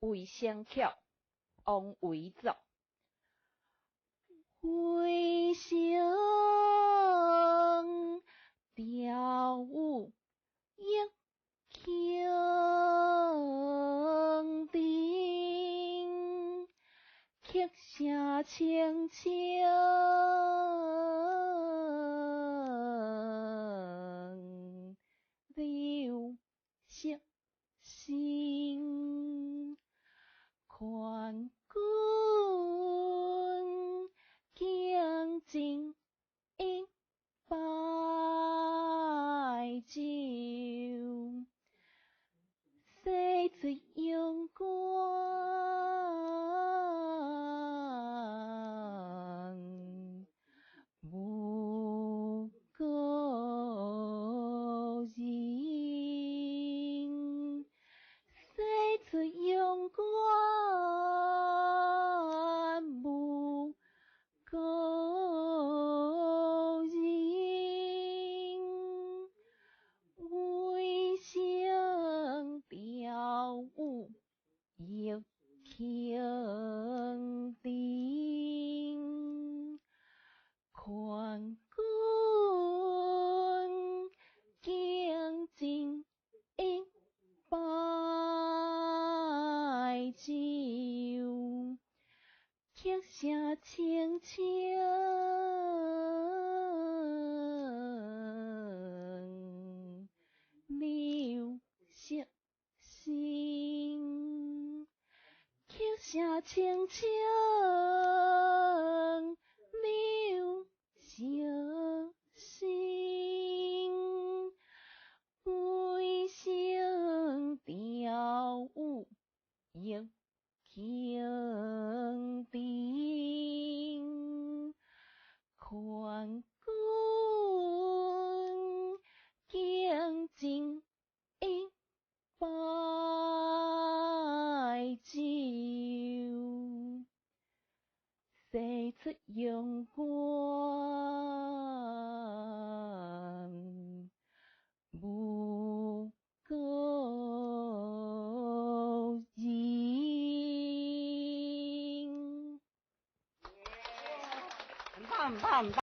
卫生巧，王维作。卫生调舞一轻丁，曲声清清，流色新，宽君敬进一拜酒，洗出阳关，无故人，洗出阳关，无故人，卫生调舞亦轻丁，宽君敬进一拜酒，曲声清清，流色新，曲声清清，流色新，卫生调舞亦轻丁，宽君敬进一拜酒，洗出阳关，无故人。很棒，很棒，很棒。